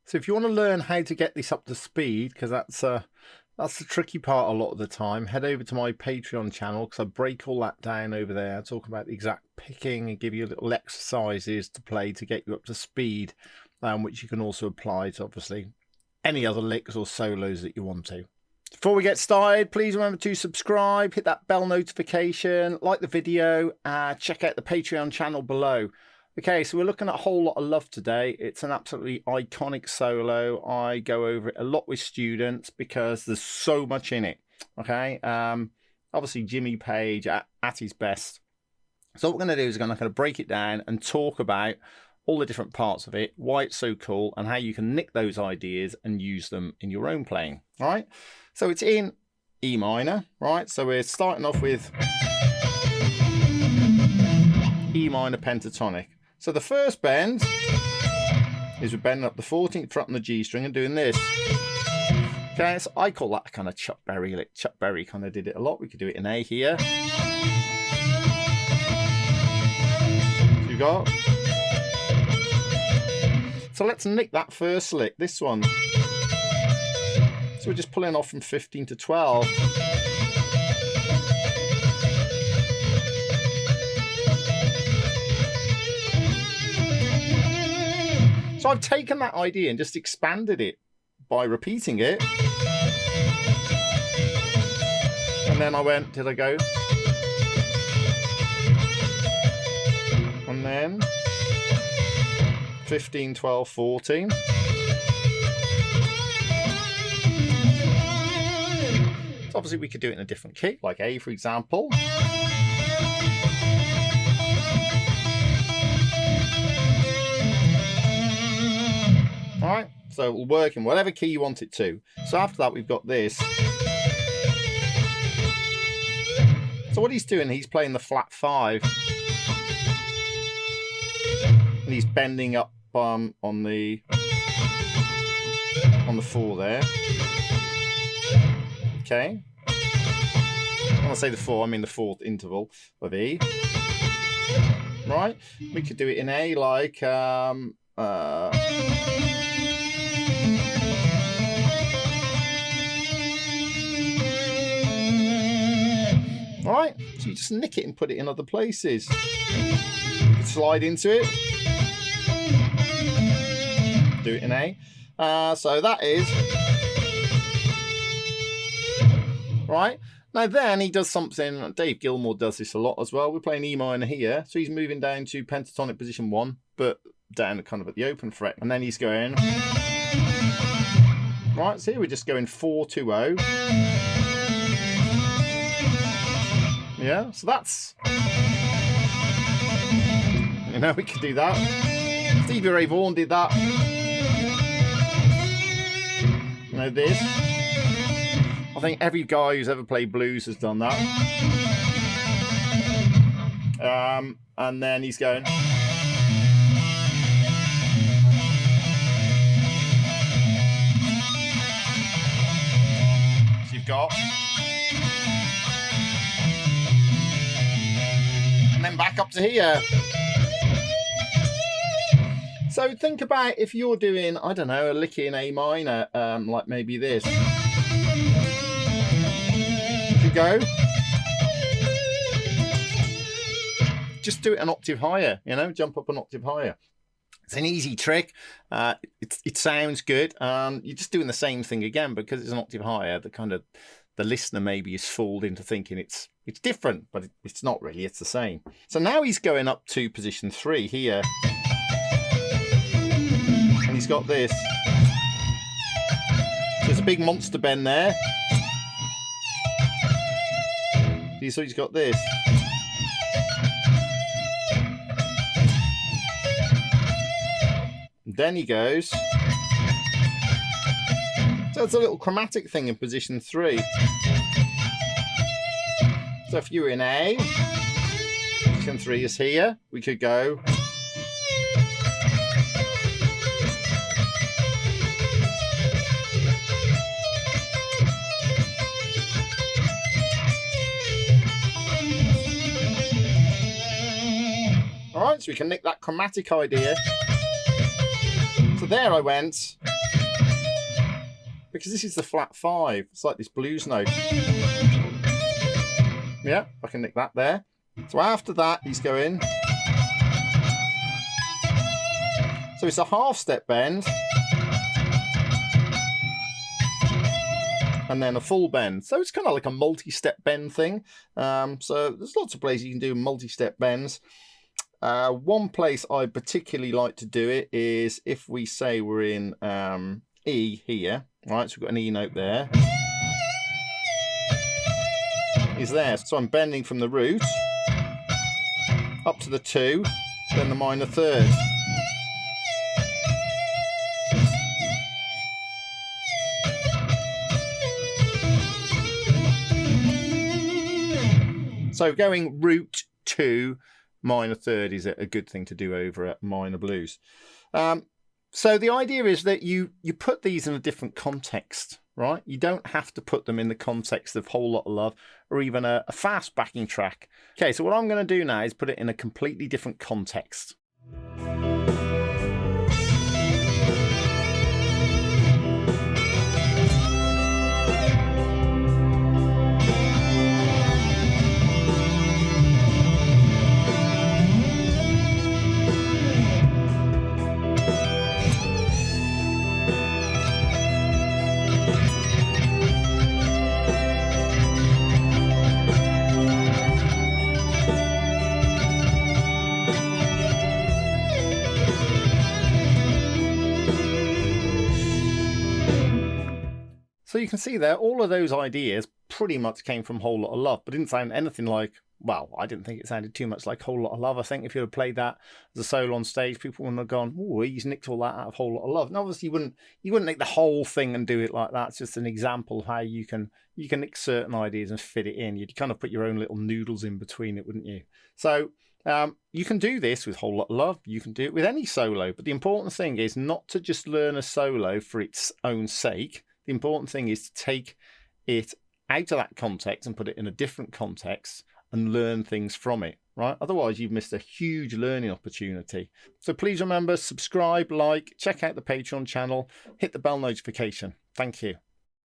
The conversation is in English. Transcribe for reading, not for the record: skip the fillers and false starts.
So if you want to learn how to get this up to speed, because that's the tricky part a lot of the time, head over to my Patreon channel, because I break all that down over there. I talk about the exact picking and give you little exercises to play to get you up to speed, which you can also apply to obviously any other licks or solos that you want to. Before we get started, please remember to subscribe, hit that bell notification, like the video, check out the Patreon channel below. Okay, so we're looking at Whole Lotta Love today. It's an absolutely iconic solo. I go over it a lot with students because there's so much in it. Okay, obviously Jimmy Page at his best. So what we're going to do is we're going to kind of break it down and talk about all the different parts of it, why it's so cool, and how you can nick those ideas and use them in your own playing. All right, so it's in E minor, right? So we're starting off with E minor pentatonic. So the first bend is we're bending up the 14th fret on the G string and doing this. Okay, so I call that a kind of Chuck Berry. Like Chuck Berry kind of did it a lot. We could do it in A here. So you got. So let's nick that first lick, this one. So we're just pulling off from 15 to 12. So I've taken that idea and just expanded it by repeating it. And then I went, did I go? And then 15, 12, 14. So obviously we could do it in a different key, like A for example. Alright, so it will work in whatever key you want it to. So after that we've got this. So what he's doing, he's playing the flat 5. And he's bending up on the 4 there. Okay. When I say the 4, I mean the 4th interval of E. Right? We could do it in A like Alright, so you just nick it and put it in other places. You can slide into it. Do it in A. So that is. Right. Now then he does something, Dave Gilmour does this a lot as well. We're playing E minor here. So he's moving down to pentatonic position 1, but down kind of at the open fret. And then he's going. Right, so here we're just going 4, 2, 0. Yeah, so that's, you know, we could do that. Stevie Ray Vaughan did that. You know, this. I think every guy who's ever played blues has done that. And then he's going. So you've got. And then back up to here. So think about if you're doing, I don't know, a lick in A minor, like maybe this. If you go, just do it an octave higher, you know, jump up an octave higher. It's an easy trick. It sounds good. You're just doing the same thing again because it's an octave higher. The listener maybe is fooled into thinking it's different, but it's not really. It's the same. So now he's going up to position 3 here, and he's got this. There's a big monster bend there. So he's got this. And then he goes. So it's a little chromatic thing in position 3. So if you were in A, position 3 is here, we could go. All right, so we can nick that chromatic idea. So there I went. because this is the flat 5. It's like this blues note. Yeah, I can nick that there. So after that, he's going. So it's a half step bend. And then a full bend. So it's kind of like a multi-step bend thing. So there's lots of places you can do multi-step bends. One place I particularly like to do it is if we say we're in E here, right? So we've got an E note there. Is there. So I'm bending from the root up to the 2, then the minor third. So going root 2, minor third is a good thing to do over at minor blues. So the idea is that you put these in a different context, right? You don't have to put them in the context of Whole Lotta Love or even a fast backing track. Okay, so what I'm going to do now is put it in a completely different context. So you can see there, all of those ideas pretty much came from Whole Lotta Love, but didn't sound anything like, well, I didn't think it sounded too much like Whole Lotta Love. I think if you had played that as a solo on stage, people wouldn't have gone, oh, he's nicked all that out of Whole Lotta Love. And obviously you wouldn't nick the whole thing and do it like that. It's just an example of how you can nick certain ideas and fit it in. You'd kind of put your own little noodles in between it, wouldn't you? So you can do this with Whole Lotta Love. You can do it with any solo. But the important thing is not to just learn a solo for its own sake. The important thing is to take it out of that context and put it in a different context and learn things from it, right? Otherwise, you've missed a huge learning opportunity. So please remember, subscribe, like, check out the Patreon channel, hit the bell notification. Thank you.